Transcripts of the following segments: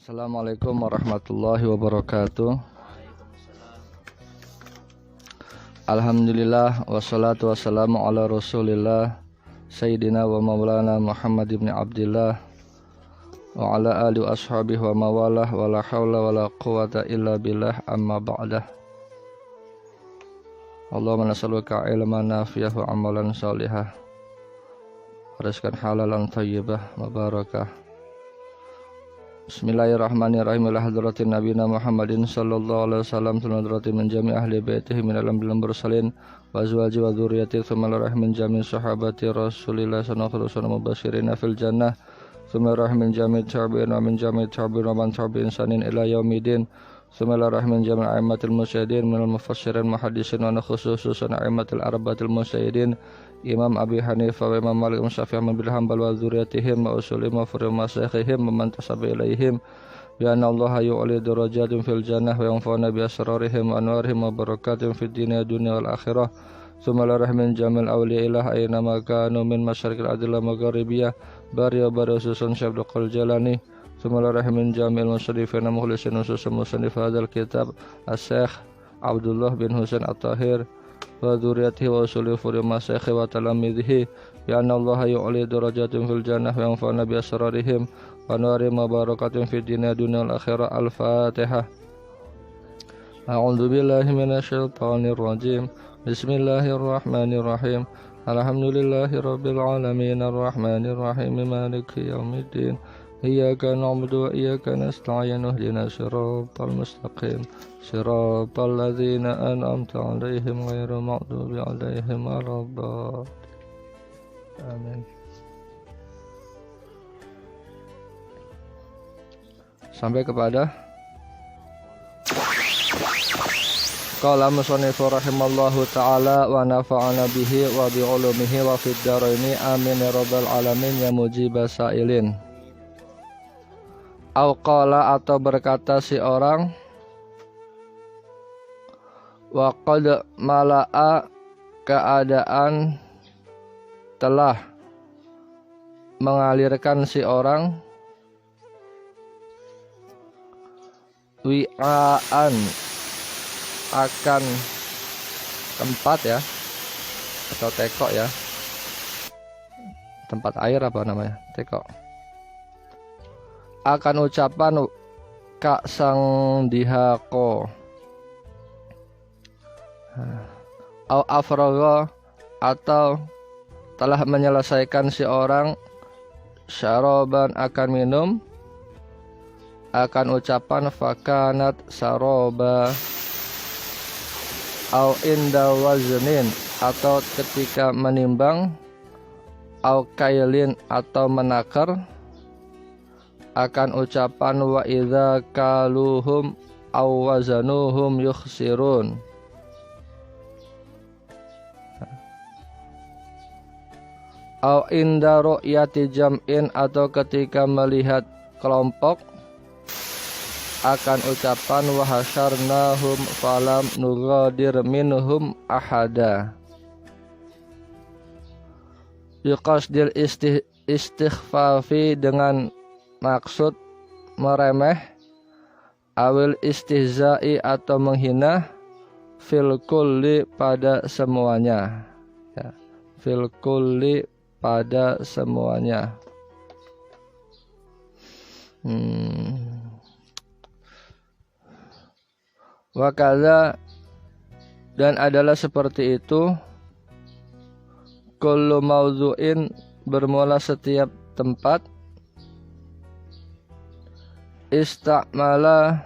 Assalamualaikum warahmatullahi wabarakatuh. Alhamdulillah wassalatu wassalamu ala rasulillah Sayyidina wa maulana Muhammad ibn Abdillah wa ala alihi wa ashabihi wa mawalah wa la hawla wa la quwata illa billah amma ba'dah. Allahumma nas'aluka ilman nafi'ah wa amalan salihah, rizqan halalan thayyibah mubarakah. Bismillahirrahmanirrahim. Ila hadratin nabiyina Muhammadin sallallahu alaihi wasallam hadratin min jami' ahli baitihi min al-anbiya'i wal mursalin wa azwaji wa dzurriyyati thumma min jami' sahabati Rasulillah sallallahu alaihi wasallam mubasysyirin fil jannah thumma min jami' tabi'in wa min jami' tabi'in wa man tabi'in sanin ila yaumidin thumma min jami' a'immatil musyahidin min al-mufassirin muhaddisin wa khususan a'immatil arba'atil musyahidin Imam Abi Hanifah wa Imam Malik wa Syafi'i bin Hanbal wa dzurriyyatihim wa usulihim wa furu masyayikhihim wa man tasabba ilaihim bi anna Allah yu'li darajatin fil jannah wa yanfa'una bi asrarihim wa anwarihim wa barakatihim fid dunya wal akhirah thumma min jamil awliya ilah aina ma kanu min masyariqil adil maghribiyah bari wa bari ususun Syabdul Jalani thumma min jamil musannifin mukhlisin ususun musannif hadzal kitab Asy-Syaikh Abdullah bin Husain At-Tahir wa dzurriyyatihi wa usuli furu masyayikhi wa talamidhihi bi anna Allah yu'li darajatin fil jannah wa yanfa'una bi asrarihim wa anwarihim wa barakatin fid dunya wal akhirah. Al-Fatihah. A'udzu billahi minasyaitonir rajim. Bismillahirrahmanirrahim. Alhamdulillahi rabbil alamin arrahmanir rahim maliki yaumiddin. Iyyaka na'budu wa iyyaka nasta'in ihdinas siratal mustaqim siratal ladzina an'amta 'alaihim ghairil maghdubi 'alaihim waladdallin. Amin. Sampai kepada qala musannifu rahimallahu ta'ala wa nafa'ana bihi wa bi 'ulumihi wa fid dharaini amin ya rabbal alamin ya mujibas sa'ilin. Au qala atau berkata si orang wa qad mala'a keadaan telah mengalirkan si orang wi'aan akan tempat ya atau tekok ya, tempat air apa namanya, tekok, akan ucapan kak sang dihako au afrogo atau telah menyelesaikan si orang syaroban akan minum, akan ucapan fakanat saroba au inda waznin atau ketika menimbang au kailin atau menakar, akan ucapan wa idza kaluhum aw wazanuhum yukhsirun aw inda ru'yati jam'in atau ketika melihat kelompok, akan ucapan wa hasyarnahum falam nughadir minhum ahada yuqasdil istighfafi dengan maksud meremeh, awil istihza'i atau menghina, fil kulli pada semuanya ya, fil kulli pada semuanya. Wa kadza dan adalah seperti itu kullu mawdhu'in bermula setiap tempat istakmala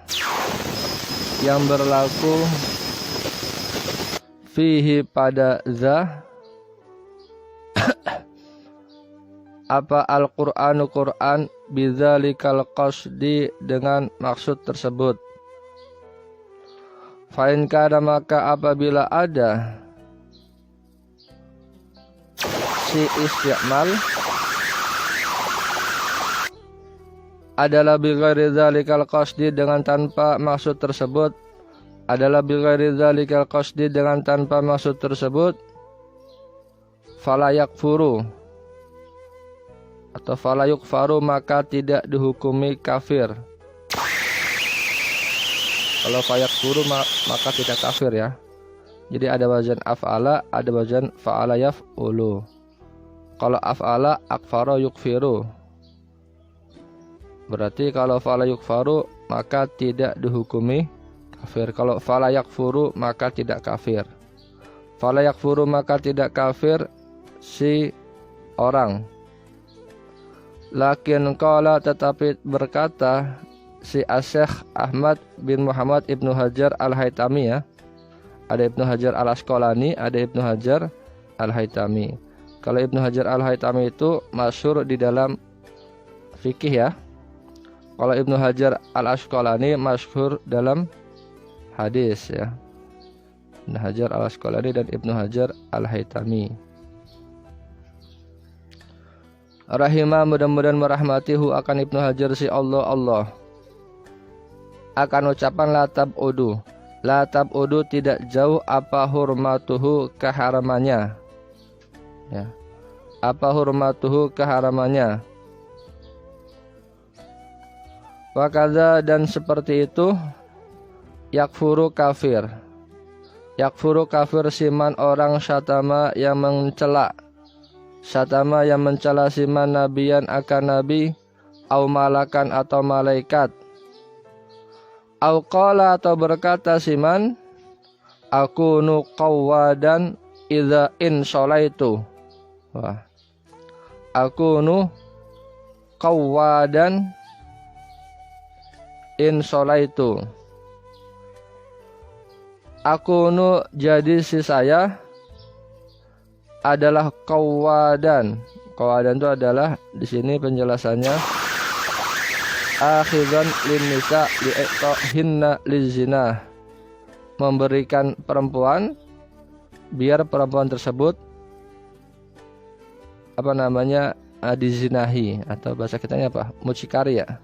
yang berlaku fihi pada za apa al-Qur'anu Qur'an bidzalikal qasdi dengan maksud tersebut. Fa in kana maka apabila ada si istiqmal adalah bighairi dzalikal qasdi dengan tanpa maksud tersebut, adalah bighairi dzalikal qasdi dengan tanpa maksud tersebut, fala yakfuru atau fala yukfaru maka tidak dihukumi kafir. Kalau fayakfuru maka tidak kafir ya. Jadi ada wazan af'ala, ada wazan fa'ala yaf'ulu. Kalau af'ala akfara yukfiru. Berarti kalau fa'ala yukfaru maka tidak dihukumi kafir. Kalau fa'ala yakfuru maka tidak kafir. Fa'ala yakfuru maka tidak kafir si orang. Lakin qala tetapi berkata si Asy-Syaikh Ahmad bin Muhammad Ibnu Hajar Al-Haytami ya. Ada Ibnu Hajar Al-Asqalani, ada Ibnu Hajar Al-Haytami. Kalau Ibnu Hajar Al-Haytami itu masyhur di dalam fikih ya. Kalau Ibnu Hajar Al-Asqalani masyhur dalam hadis ya. Ibnu Hajar Al-Asqalani dan Ibnu Hajar Al-Haytami. Rahimah mudah-mudahan merahmatihu akan Ibnu Hajar si Allah. Akan ucapan la tab'udu tidak jauh apa hurmatuhu keharamannya ya. Apa hurmatuhu keharamannya. Wakaza dan seperti itu yakfuru kafir. Yakfuru kafir siman orang syatama yang mencela. Syatama yang mencela siman nabiyan akan nabi, au malakan atau malaikat. Au qala atau berkata siman, aku nu qawwadan idza in sholaitu. Wah. Aku nu qawwadan in sholaitu. Aku nu jadi si saya adalah qawwadan. Qawwadan itu adalah di sini penjelasannya akhidhan lin nisa li'tahinna lizina. Memberikan perempuan biar perempuan tersebut dizinahi, atau bahasa kitanya apa? Mucikari ya.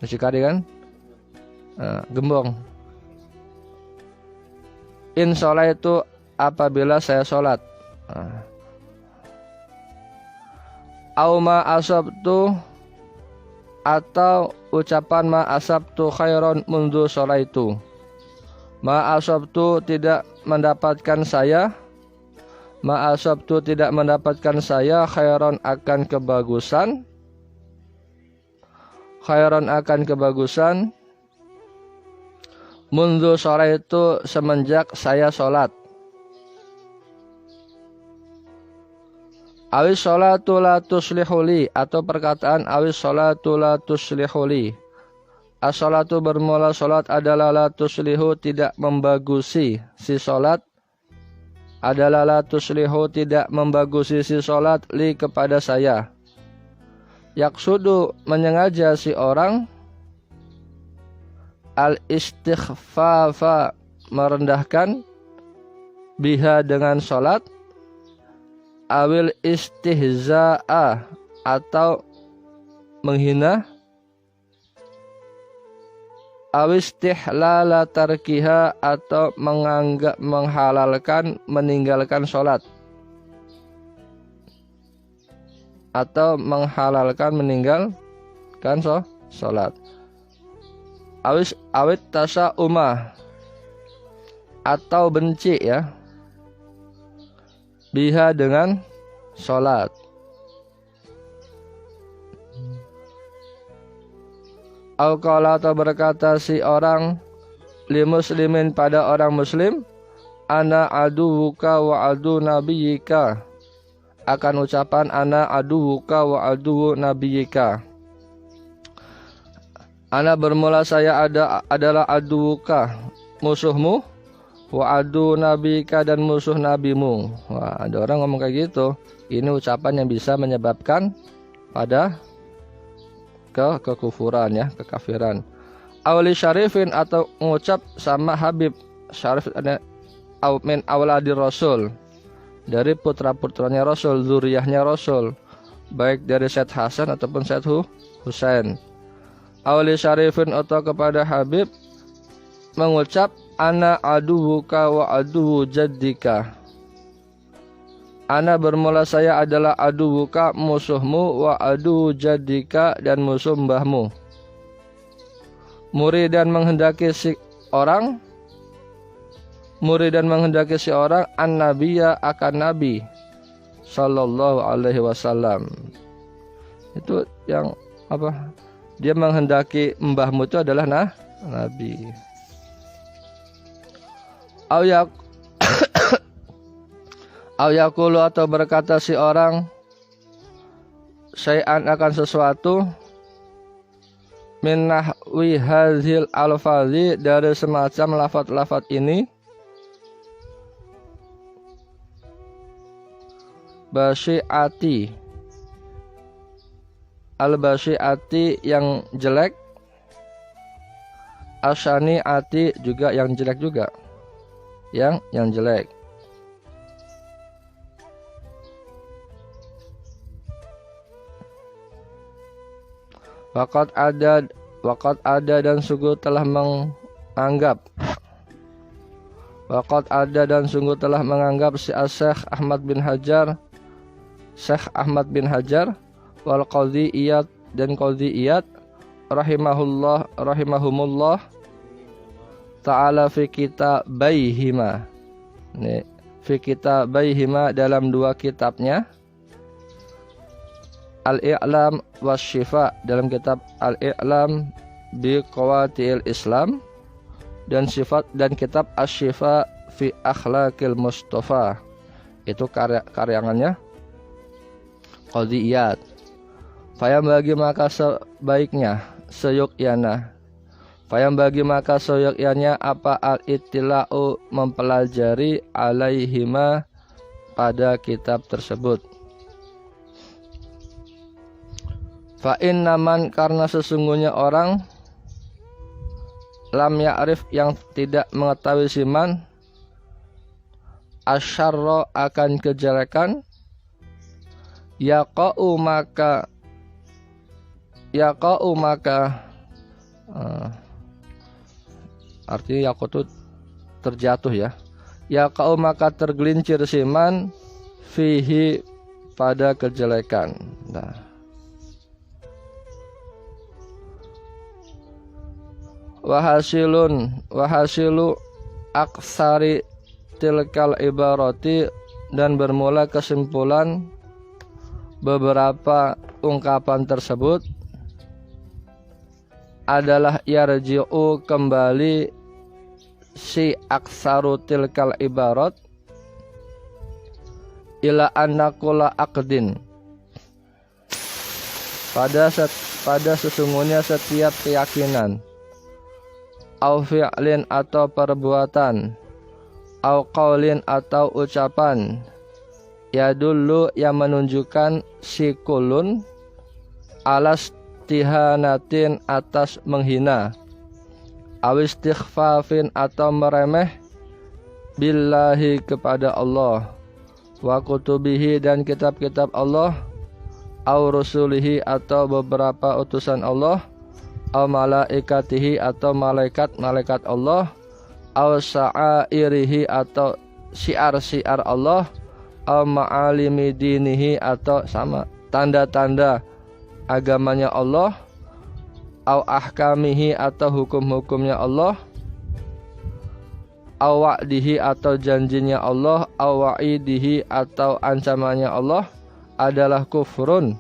Mucikari kan? Gembong. In sholat itu apabila saya sholat. Auma asabtu atau ucapan ma asabtu khairon mundu sholaitu. Ma asabtu tidak mendapatkan saya. Ma asabtu tidak mendapatkan saya khairon akan kebagusan. Khairon akan kebagusan. Mundu sholaitu semenjak saya sholat. Awis sholatu la tuslihuli atau perkataan awis sholatu la tuslihuli. As-sholatu bermula sholat adalah la tuslihu tidak membagusi si sholat. Adalah la tuslihu tidak membagusi si sholat li kepada saya. Yaksudu menyengaja si orang. Al-istighfafa merendahkan. Biha dengan sholat. Awil istihza'a atau menghina. Awistihlala tarkiha atau menganggap menghalalkan meninggalkan sholat. Atau menghalalkan meninggalkan sholat. Awit tasa umah atau benci ya. Biha dengan sholat. Al-qala atau berkata si orang li muslimin pada orang muslim, ana aduwuka wa adu nabiyika. Akan ucapan ana aduwuka wa adu nabiyika. Ana bermula saya adalah aduwuka, musuhmu. Wa adu nabika dan musuh nabimu. Wah, ada orang ngomong kayak gitu. Ini ucapan yang bisa menyebabkan pada kekufuran ya, kekafiran. Awli syarifin atau mengucap sama Habib Syarif min awladir Rasul, dari putra-putranya Rasul, zuriyahnya Rasul, baik dari Said Hasan ataupun Said Husain. Awli syarifin atau kepada Habib mengucap ana aduwuka wa aduwu jaddika. Ana bermula saya adalah aduwuka musuhmu wa aduwu jaddika dan musuh mbahmu. Muridan menghendaki si orang an-nabiyya akan nabi sallallahu alaihi wasallam. Itu yang apa? Dia menghendaki mbahmu itu adalah nabi. Au yaqulu atau berkata si orang syai'an akan sesuatu min nahwi hadzil alfazi dari semacam lafaz-lafaz ini basyiati al-basyiati yang jelek, asyaniati juga yang jelek juga, yang jelek. Waqad ada dan sungguh telah menganggap si Syekh Ahmad bin Hajar wal qadhiyat dan qadhiyat rahimahumullah ta'ala fi kitabaihima. Ini fi kitabaihima dalam dua kitabnya, Al-I'lam wasyifa dalam kitab Al-I'lam bi Qawatil Islam dan kitab Asy-Syifa fi Akhlaqil Mustafa. Itu karyangannya Qadhiyat. Fayam bagi maka seyogyana apa al-ittila'u mempelajari alaihima pada kitab tersebut. Fa'in naman karena sesungguhnya orang lam ya'rif yang tidak mengetahui siman asyarra akan kejelekan yaqa'u maka artinya yaqa'u terjatuh ya, yaqa'u maka tergelincir siman fihi pada kejelekan. Nah, wahasilu aksari tilkal ibarati dan bermula kesimpulan beberapa ungkapan tersebut adalah yarji'u kembali si aksaru tilkal ibarat ila annakula aqdin pada sesungguhnya setiap keyakinan au fi'lin atau perbuatan, au qaulin atau ucapan, ya dulu yang menunjukkan si kulun alas tihanatin atas menghina, au istighfafin atau meremeh billahi kepada Allah, wa kutubihi dan kitab-kitab Allah, au rusulihi atau beberapa utusan Allah, au malaikatihi atau malaikat Allah, au sa'airihi atau syiar-syiar Allah, au ma'alimi dinihi atau sama tanda-tanda agamanya Allah, au ahkamihi atau hukum-hukumnya Allah, au wa'dihi atau janjinya Allah, au wa'idihi atau ancamannya Allah adalah kufur,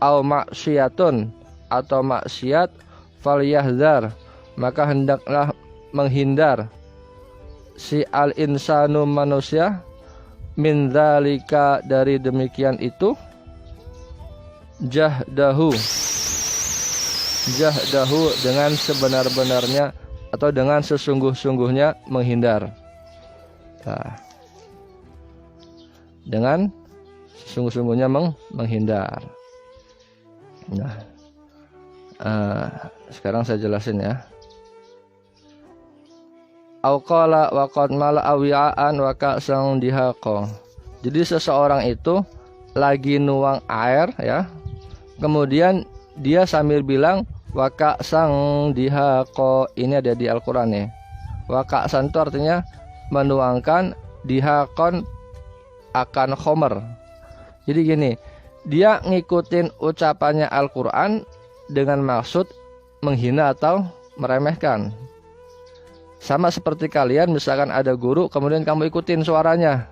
au maksiatun atau maksiat, falyahzar maka hendaklah menghindar si al-insanu manusia min dzalika dari demikian itu, jahdahu dengan sebenar-benarnya atau dengan sesungguh-sungguhnya menghindar. Nah, dengan sesungguh-sungguhnya menghindar. Nah, sekarang saya jelasin ya. Auqala wa qad mala awi'an wa ka'san dihaqa. Jadi seseorang itu lagi nuang air ya. Kemudian dia sambil bilang wa ka'san dihaqa. Ini ada di Al-Qur'an ya. Wa ka'san itu artinya menuangkan, dihaqon akan khomer. Jadi gini, dia ngikutin ucapannya Al-Qur'an dengan maksud menghina atau meremehkan. Sama seperti kalian misalkan ada guru kemudian kamu ikutin suaranya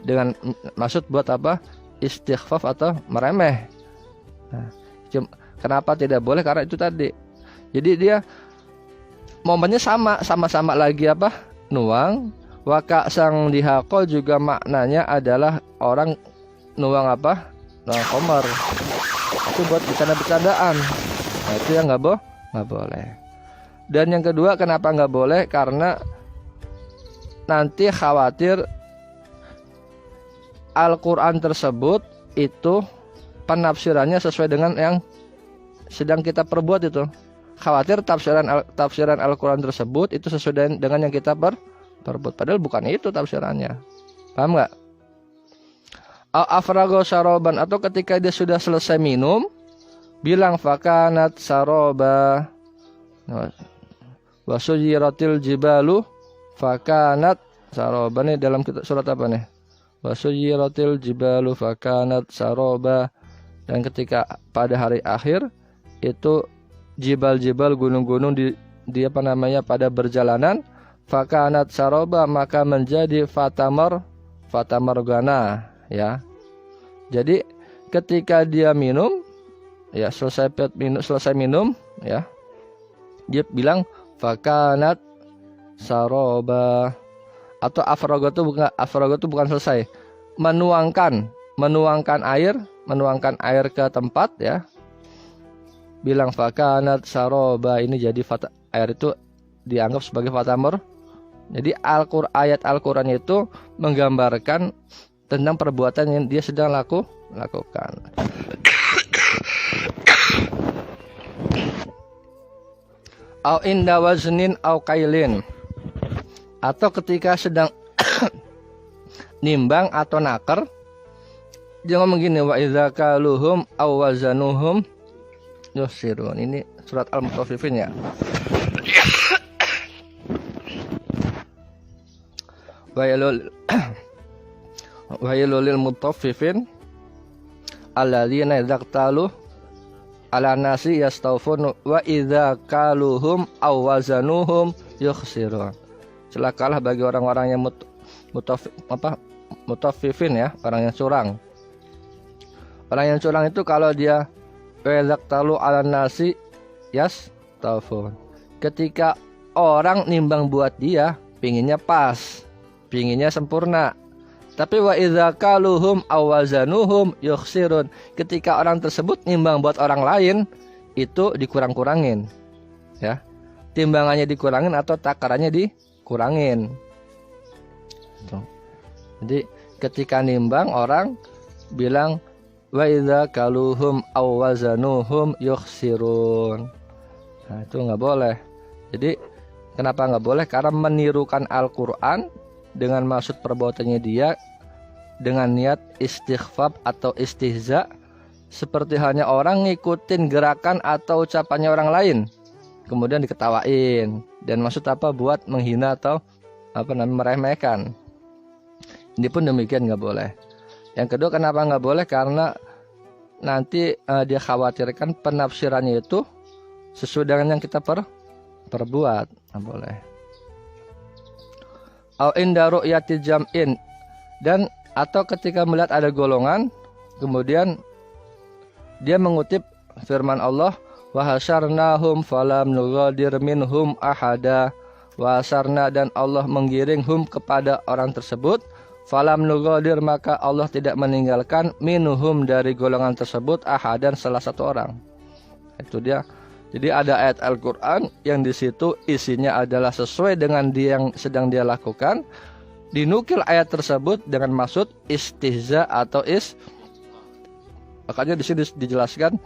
dengan maksud buat apa? Istighfaf atau meremeh. Nah, kenapa tidak boleh? Karena itu tadi. Jadi dia momennya sama-sama lagi apa? Nuang. Waka sang dihakol juga maknanya adalah orang nuang apa? Nuang komer. Itu buat bercanda-bercandaan. Nah, itu yang nggak boleh. Dan yang kedua kenapa nggak boleh? Karena nanti khawatir Al-Quran tersebut itu penafsirannya sesuai dengan yang sedang kita perbuat itu. Khawatir tafsiran Al-Quran tersebut itu sesuai dengan yang kita perbuat. Padahal bukan itu tafsirannya. Paham nggak? Afrago saroban, atau ketika dia sudah selesai minum bilang fakanat saroba. Wasujiratil jibalu fakanat saroba. Nih dalam surat apa nih? Wasujiratil jibalu fakanat saroba. Dan ketika pada hari akhir itu jibal-jibal gunung-gunung di apa namanya pada berjalanan, fakanat saroba maka menjadi fatamorgana ya. Jadi ketika dia minum ya, selesai minum ya, dia bilang fakanat saroba. Atau afrago itu bukan selesai, menuangkan air ke tempat ya, bilang fakanat saroba. Ini jadi air itu dianggap sebagai fatamor. Jadi ayat Al-Quran itu menggambarkan tentang perbuatan yang dia sedang lakukan. Au inda waznin au kailin, atau ketika sedang nimbang atau nakar, dia ngomong gini, wa idza kaluhum au wazanuhum yusirun. Ini surat Al-Mutaffifin ya. Wailul lil mutaffifin alladzina idza qtalu ala nasi yastawfun wa idza kaluhum aw wazanuhum yukhsirun. Celakalah bagi orang-orang yang mutaffifin ya, orang yang curang. Orang yang curang itu kalau dia wa idza qtalu ala nasi yastawfun, ketika orang nimbang buat dia pinginnya pas, pinginnya sempurna. Tapi wa idza kaluhum aw wazanuhum yukhsirun, ketika orang tersebut nimbang buat orang lain itu dikurang-kurangin ya, timbangannya dikurangin atau takarannya dikurangin. Jadi ketika nimbang orang bilang wa idza kaluhum aw wazanuhum yukhsirun. Nah, itu nggak boleh. Jadi kenapa nggak boleh? Karena menirukan Al-Quran dengan maksud perbuatannya dia dengan niat istighfar atau istihza, seperti hanya orang ngikutin gerakan atau ucapannya orang lain kemudian diketawain, dan maksud apa? Buat menghina atau meremehkan. Ini pun demikian nggak boleh. Yang kedua kenapa nggak boleh? Karena nanti dia khawatirkan penafsirannya itu sesuai dengan yang kita perbuat. Nggak boleh. Au inda ru'yati jam'in, dan atau ketika melihat ada golongan kemudian dia mengutip firman Allah, wa hasyarnahum falam nughadir minhum ahada. Wa hasyarna, dan Allah menggiring hum kepada orang tersebut, falam nughadir maka Allah tidak meninggalkan minhum dari golongan tersebut ahadan salah satu orang. Itu dia. Jadi ada ayat Al-Quran yang di situ isinya adalah sesuai dengan dia yang sedang dia lakukan. Dinukil ayat tersebut dengan maksud istihza atau makanya di sini dijelaskan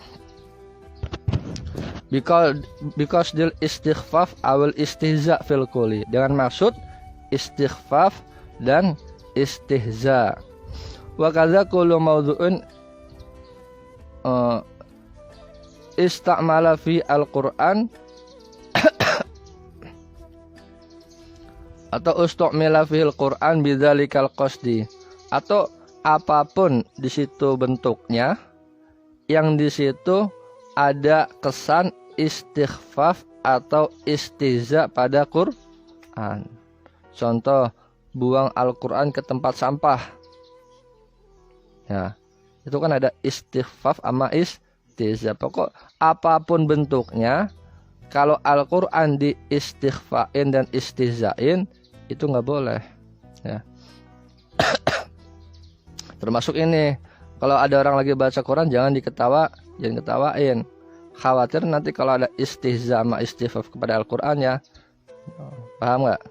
because dil istighfaf awal istihza fil quli, dengan maksud istighfaf dan istihza. Wa kadza kullu mawdu'un istamala fi al-Quran atau ustamila fil Quran bidzalikal qasdi, atau apapun di situ bentuknya yang di situ ada kesan istighfaf atau istiza pada Quran. Contoh, buang Al-Quran ke tempat sampah. Ya, itu kan ada istighfaf sama istiza. Pokok apapun bentuknya, kalau Al-Quran di istighfain dan istizain, itu nggak boleh. Ya. Termasuk ini, kalau ada orang lagi baca Quran, jangan ketawain. Khawatir nanti kalau ada istihza sama istighfaf kepada Al-Quran ya. Paham nggak?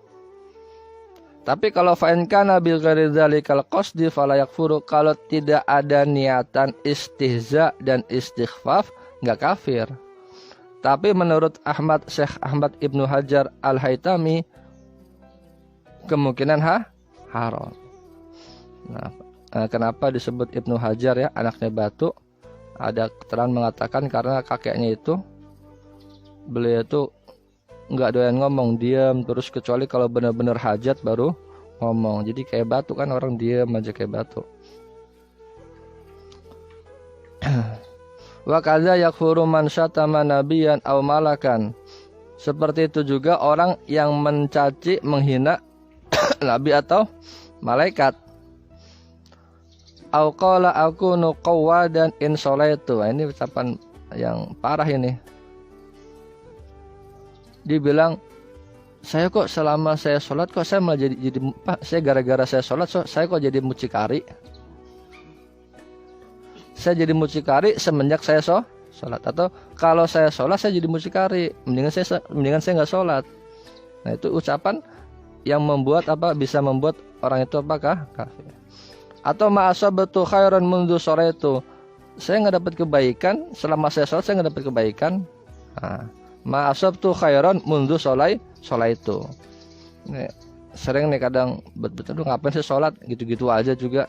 Tapi kalau fa'in kana bil ghairi dzalikal qasdi fala yakfuru, kalau tidak ada niatan istihza dan istighfaf enggak kafir. Tapi menurut Syekh Ahmad Ibnu Hajar Al-Haytami kemungkinan haram. Nah, kenapa disebut Ibnu Hajar ya, anaknya batu? Ada keterangan mengatakan karena kakeknya itu, beliau itu nggak doyan ngomong, diam terus, kecuali kalau benar-benar hajat baru ngomong. Jadi kayak batu kan, orang diam aja kayak batu. Wa kadza yakfuru man syatama nabiyan aw malakan. Seperti itu juga orang yang mencaci, menghina nabi atau malaikat. Au qala akunu qawwadan in sholaitu. Ini ucapan yang parah ini. Dibilang, saya kok selama saya sholat kok saya malah jadi Pak, saya gara-gara saya sholat saya kok jadi mucikari. Saya jadi mucikari semenjak saya sholat. Atau kalau saya sholat saya jadi mucikari, mendingan saya nggak sholat. Nah, itu ucapan yang bisa membuat orang itu apakah kafir. Atau ma'asabatu khairan mundu sore itu, saya nggak dapat kebaikan selama saya sholat, saya nggak dapat kebaikan. Nah, ma'asabtu khairan mundu solai itu. Nih, sering nih kadang betul ngapain sih sholat, gitu-gitu aja juga.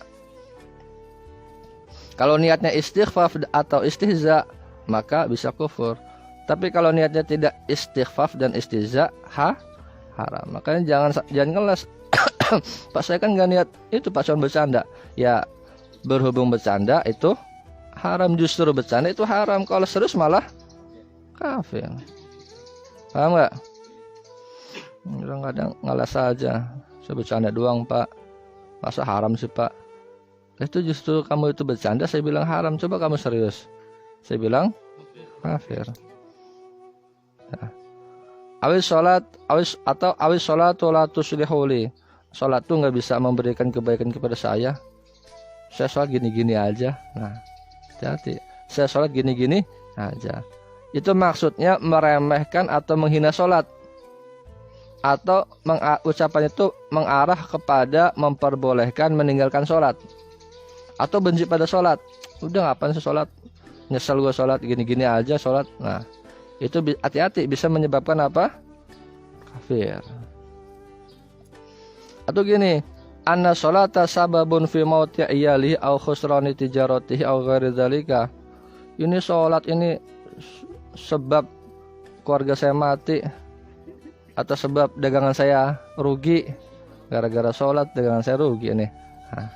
Kalau niatnya istighfaf atau istihza, maka bisa kufur. Tapi kalau niatnya tidak istighfaf dan istihza, haram. Makanya jangan ngeles. Pak, saya kan nggak niat itu, Pak, cuma bercanda. Ya, berhubung bercanda itu haram, justru bercanda itu haram. Kalau serius malah kafir. Paham nggak? Kadang-kadang ngalah saja. Saya bercanda doang, Pak. Masa haram sih, Pak? Itu justru kamu itu bercanda, saya bilang haram. Coba kamu serius, saya bilang kafir. Ya. Awis sholat la tuslihuli. Sholat tuh nggak bisa memberikan kebaikan kepada saya. Saya sholat gini-gini aja. Nah, hati-hati. Saya sholat gini-gini aja. Itu maksudnya meremehkan atau menghina sholat. Atau ucapan itu mengarah kepada memperbolehkan meninggalkan sholat. Atau benci pada sholat. Udah ngapain sih sholat? Nyesel gue sholat, gini-gini aja sholat. Nah, itu hati-hati, bisa menyebabkan apa? Kafir. Atau gini, anna sholata sababun fi mauti iyalihi au khusrani tijaratihi au ghairi dzalika. Ini sholat ini sebab keluarga saya mati, atau sebab dagangan saya rugi. Gara-gara sholat dagangan saya rugi nih. Nah.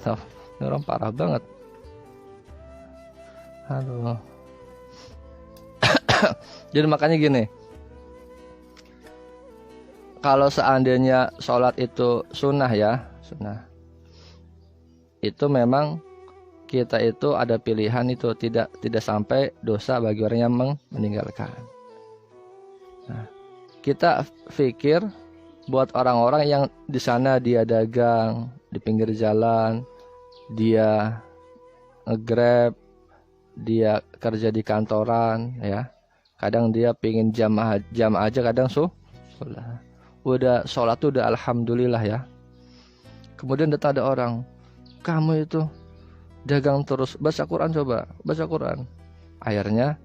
Ini orang parah banget. Aduh. Jadi makanya gini, kalau seandainya sholat itu sunnah ya, sunnah, itu memang kita itu ada pilihan itu, tidak sampai dosa bagi orang yang meninggalkan. Nah, kita pikir buat orang-orang yang di sana dia dagang di pinggir jalan, dia nge-grab, dia kerja di kantoran ya, kadang dia pingin jam aja kadang sholat. Udah sholat tuh udah alhamdulillah ya. Kemudian datang ada orang, kamu itu dagang terus, baca Quran, coba baca Quran. Akhirnya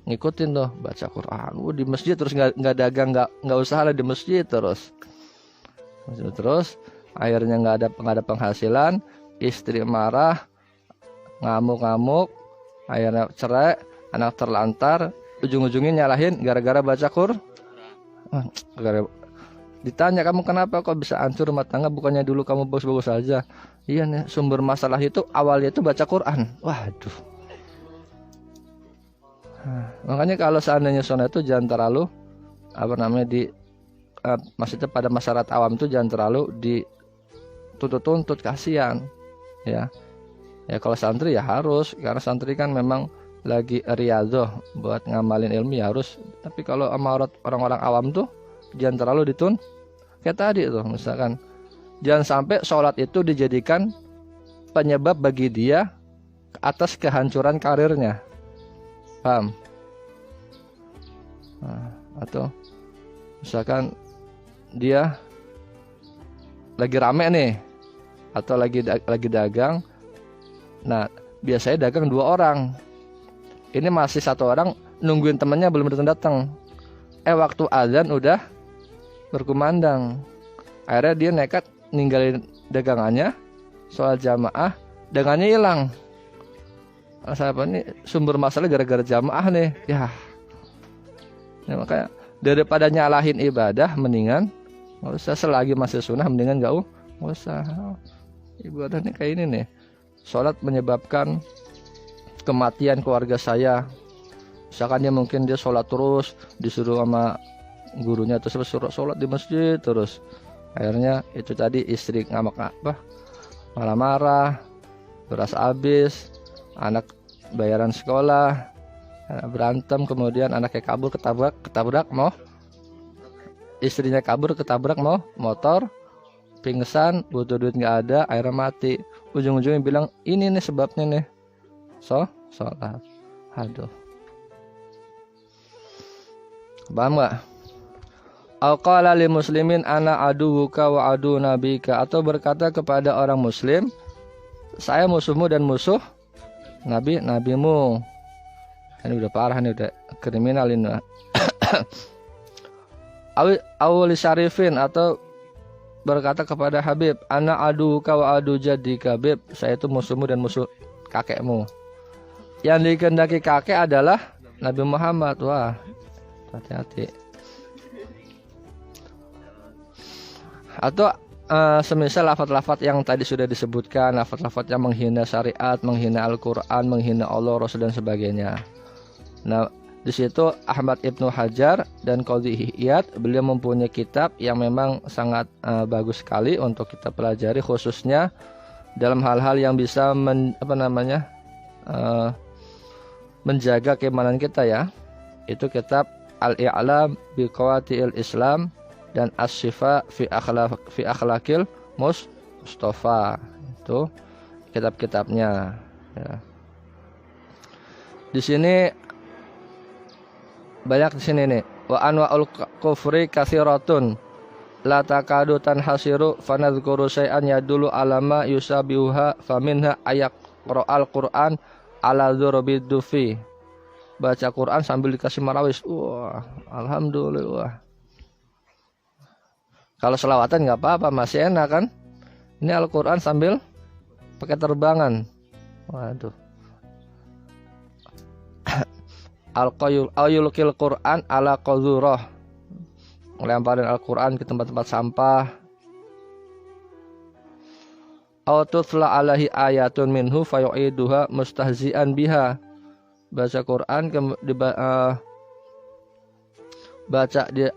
ngikutin tuh baca Quran. Di masjid terus nggak dagang, nggak usaha lah di masjid terus. Akhirnya nggak ada penghasilan, istri marah, ngamuk, akhirnya cerai, anak terlantar, ujung-ujungnya nyalahin gara-gara baca Quran. Ditanya, kamu kenapa kok bisa hancur rumah tangga, bukannya dulu kamu bagus-bagus saja? Iya nih, sumber masalah itu awalnya itu baca Quran. Waduh. Makanya kalau seandainya sunnah itu jangan terlalu maksudnya pada masyarakat awam itu jangan terlalu dituntut-tuntut, kasihan ya. Ya kalau santri ya harus, karena santri kan memang lagi riyadhah buat ngamalin ilmu ya harus. Tapi kalau sama orang-orang awam tuh jangan terlalu kayak tadi tuh misalkan jangan sampai sholat itu dijadikan penyebab bagi dia atas kehancuran karirnya, paham? Atau misalkan dia lagi rame nih atau lagi dagang. Nah biasanya dagang 2 orang, ini masih 1 orang nungguin temennya belum datang. Waktu azan udah berkumandang, akhirnya dia nekat ninggalin dagangannya, sholat jamaah, dagangannya hilang. Apa nih sumber masalah gara-gara jamaah nih ya. Makanya daripada nyalahin ibadah mendingan nggak usah, selagi masih sunnah mendingan nggak usah. Ibadahnya kayak ini nih, sholat menyebabkan kematian keluarga saya. Misalkan mungkin dia sholat terus, disuruh sama gurunya terus suruh sholat di masjid terus, akhirnya itu tadi istri marah-marah, beras habis, anak bayaran sekolah, berantem, kemudian anaknya kabur ketabrak istrinya kabur ketabrak motor, pingsan, butuh duit nggak ada, akhirnya mati. Ujung-ujungnya bilang ini nih sebabnya nih sholat. Aduh, paham nggak? Qala lil muslimin ana aduwuka wa adu nabika, atau berkata kepada orang muslim, saya musuhmu dan musuh nabimu. Ini udah parah nih, udah kriminal ini. Awli syarifin, atau berkata kepada Habib, ana aduwuka wa adu jaddika, Habib, saya itu musuhmu dan musuh kakekmu. Yang dikehendaki kakek adalah Nabi Muhammad. Wah, hati-hati. Atau semisal lafaz-lafaz yang tadi sudah disebutkan, lafaz-lafaz yang menghina syariat, menghina Al-Quran, menghina Allah, Rasul dan sebagainya. Nah, di situ Ahmad Ibnu Hajar dan Qadhi Iyad, beliau mempunyai kitab yang memang sangat bagus sekali untuk kita pelajari, khususnya dalam hal-hal yang bisa menjaga keimanan kita ya. Itu kitab Al-I'lam bi Qawatil Islam dan As-Shifa fi Akhlaqil Mustafa. Itu kitab-kitabnya ya. Di sini banyak di sini nih. Wa anwa'ul kufri katsiratun la takadu tanhasiru fanadhkuru syai'an yadullu alama yusabihuha faminha ayaqra'al Qur'an ala dzurbidufi. Baca Quran sambil dikasih marawis. Wah, alhamdulillah. Kalau selawatan nggak apa-apa, masih enak kan? Ini Al-Quran sambil pakai terbangan. Waduh. Al-Qayulukil Quran ala qadhurah. Ngelemparin Al-Quran ke tempat-tempat sampah. Aututla alaihi ayatun minhu fayu'iduha mustahzi'an biha. Baca Quran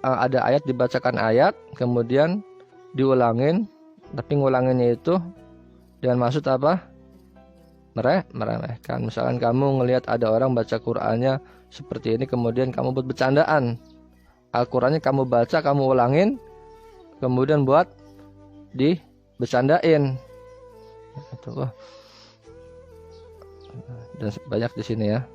ada ayat, dibacakan ayat, kemudian diulangin, tapi ngulanginnya itu dengan maksud apa? Meremehkan. Misalkan kamu ngelihat ada orang baca Qur'annya seperti ini, kemudian kamu buat bercandaan. Al-Qur'annya kamu baca, kamu ulangin, kemudian buat dibercandain. Dan banyak di sini ya.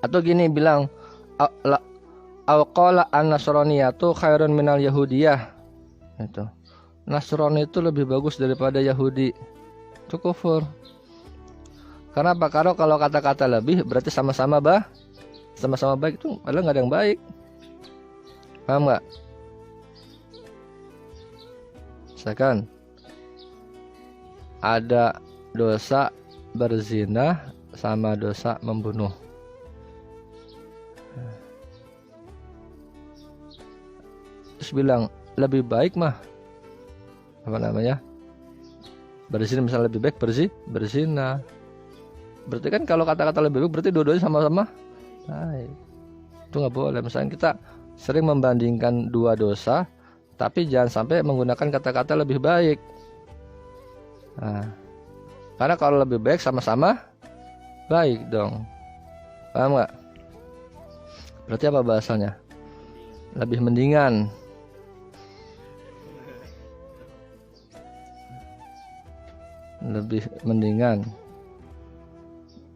Atau gini bilang, qala an-nasraniyatu khairun minal yahudiyah. Itu. Nasrani itu lebih bagus daripada Yahudi. Itu kufur. Karena apa? Kalau kata-kata lebih berarti sama-sama baik, itu padahal enggak ada yang baik. Paham enggak? Misalkan ada dosa berzina sama dosa membunuh. Terus bilang lebih baik mah apa namanya, berzina misalnya lebih baik berzina. Berarti kan kalau kata-kata lebih baik berarti dua-duanya sama-sama baik. Itu nggak boleh. Misalnya kita sering membandingkan dua dosa, tapi jangan sampai menggunakan kata-kata lebih baik. Nah, karena kalau lebih baik sama-sama baik dong. Paham nggak? Berarti apa bahasanya? Lebih mendingan. Lebih mendingan.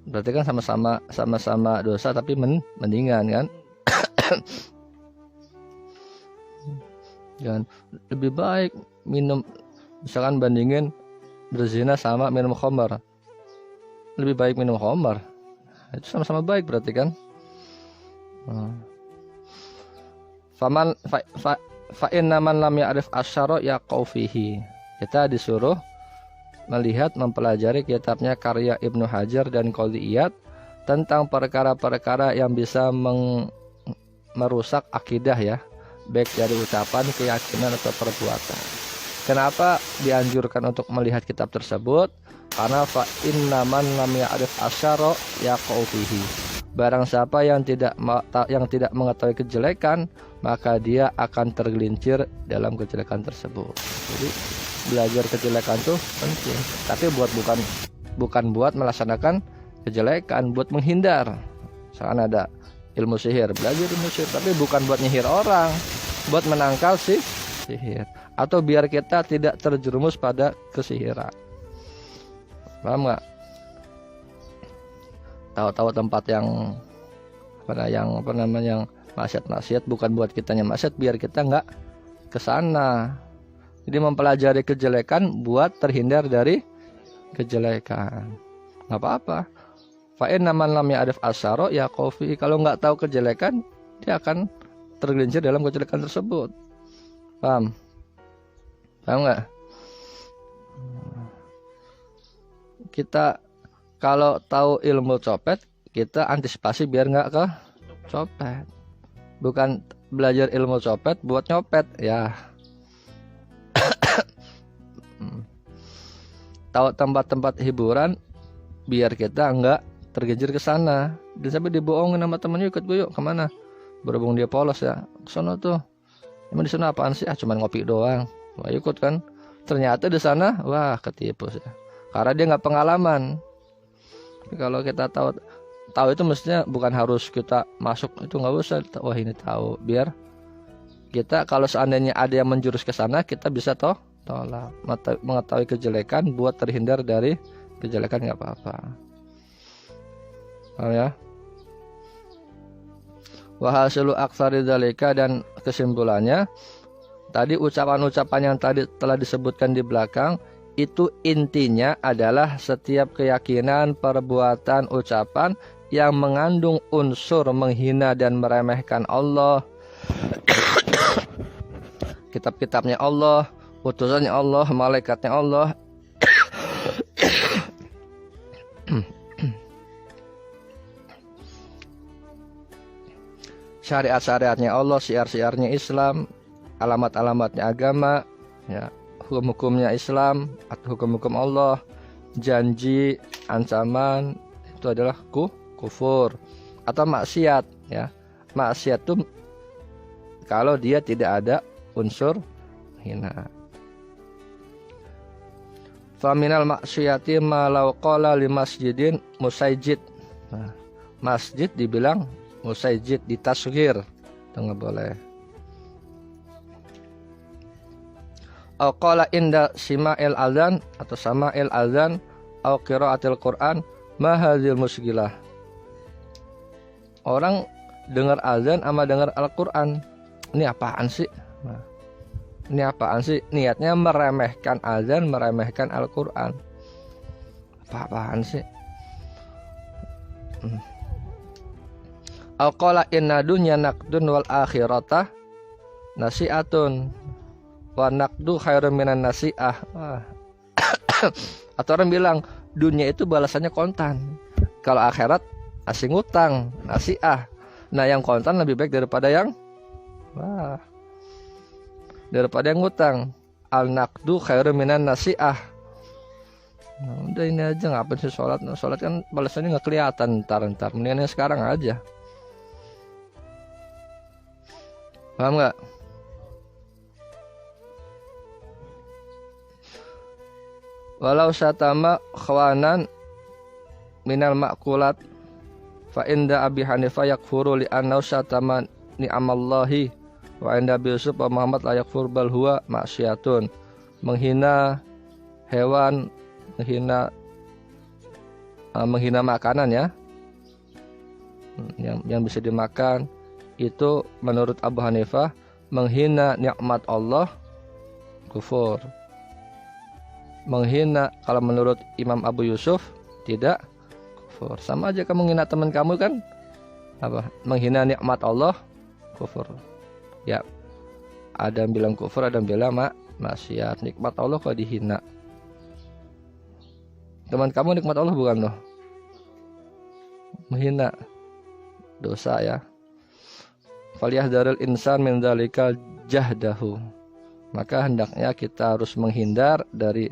Berarti kan sama-sama dosa tapi mendingan kan? Jangan lebih baik minum, misalkan bandingin berzina sama minum khamar. Lebih baik minum khamar. Itu sama-sama baik berarti kan? Faman fa inna man lam ya'rif asyara yaqau fihi. Kita disuruh melihat, mempelajari kitabnya karya Ibnu Hajar dan Qadhi Iyad tentang perkara-perkara yang bisa merusak akidah ya, baik dari ucapan, keyakinan atau perbuatan. Kenapa dianjurkan untuk melihat kitab tersebut? Karena fa inna man lam ya'rif asyara yaqau fihi. Barang siapa yang tidak mengetahui kejelekan, maka dia akan tergelincir dalam kejelekan tersebut. Jadi belajar kejelekan itu penting, tapi bukan buat melaksanakan kejelekan, buat menghindar. Misalkan ada ilmu sihir, belajar ilmu sihir, tapi bukan buat nyihir orang, buat menangkal sihir, atau biar kita tidak terjerumus pada kesihiran. Paham nggak? Tahu-tahu tempat yang maksiat bukan buat kitanya maksiat, biar kita nggak kesana. Jadi mempelajari kejelekan buat terhindar dari kejelekan. Nggak apa-apa. Fa'in naman lam ya'rif asyara yaqau fihi. Kalau nggak tahu kejelekan, dia akan tergelincir dalam kejelekan tersebut. Paham? Paham nggak? Kita kalau tahu ilmu copet, kita antisipasi biar nggak ke copet. Bukan belajar ilmu copet buat nyopet ya. Tahu tempat-tempat hiburan biar kita nggak tergelincir ke sana. Dan sampai dibohongin sama temennya, ikut gue yuk kemana? Berhubung dia polos ya, kesana tuh. Emang di sana apaan sih? Cuman ngopi doang. Wah ikut kan? Ternyata di sana, wah ketipu sih. Karena dia nggak pengalaman. Tapi kalau kita tahu itu mestinya bukan harus kita masuk, itu nggak usah. Wah ini tahu, biar kita kalau seandainya ada yang menjurus ke sana, kita bisa tolak. Mengetahui kejelekan buat terhindar dari kejelekan nggak apa-apa. Ya. Wa hasilu aktsari dzalika, dan kesimpulannya tadi ucapan-ucapan yang tadi telah disebutkan di belakang itu intinya adalah setiap keyakinan, perbuatan, ucapan yang mengandung unsur menghina dan meremehkan Allah, kitab-kitabnya Allah, utusannya Allah, malaikatnya Allah, syariat-syariatnya Allah, syiar-syiarnya Islam, alamat-alamatnya agama, ya, hukum-hukumnya Islam atau hukum-hukum Allah, janji, ancaman, itu adalah kufur atau maksiat ya. Maksiat itu kalau dia tidak ada unsur hina. Faminal maksiyati ma law qala li masjidin musaijid. Nah, masjid dibilang musaijid, ditasghir, itu enggak boleh. Au qala inda sima'il adzan atau sama'il adzan au qiraatil Qur'an ma hadzal musgilah. Orang dengar azan sama dengar Al-Qur'an, ini apaan sih? Nah, ini apaan sih? Niatnya meremehkan azan, meremehkan Al-Quran. Apaan sih? Al-qala inna dunya naqdun wal akhirata nasi'atun wa naqdu khairun minan nasi'ah. Atau orang bilang dunia itu balasannya kontan, kalau akhirat asing ngutang, nasi'ah. Nah yang kontan lebih baik daripada yang daripada yang ngutang. al-naqdu khairum minan nasi'ah. Nah, udah ini aja, ngapain sih sholat? Nah, sholat kan balasannya nggak kelihatan ntar mendingan yang sekarang aja. Paham nggak? Walau syatama khwanan minal makulat fa inda Abi Hanifah yakfuru li annahu syatama ni'amallahi wa inda Abi Yusuf wa Muhammad la yakfur bal huwa maksiatun. Menghina hewan, menghina makanan ya, yang bisa dimakan itu menurut Abu Hanifah menghina nikmat Allah kufur. Menghina kalau menurut Imam Abu Yusuf tidak kufur. Sama aja kamu menghina teman kamu kan apa? Menghina nikmat Allah kufur. Ya, ada yang bilang kufur, ada yang bilang maksiat. Nikmat Allah kok dihina. Teman kamu nikmat Allah bukan loh? Menghina dosa ya. Falyahdharil insan min dzalikal jahdahu. Maka hendaknya kita harus menghindar dari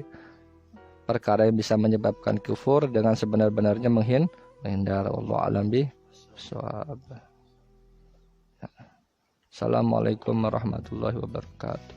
perkara yang bisa menyebabkan kufur dengan sebenar-benarnya menghindar. Wallahu a'lam bishawab. Assalamualaikum warahmatullahi wabarakatuh.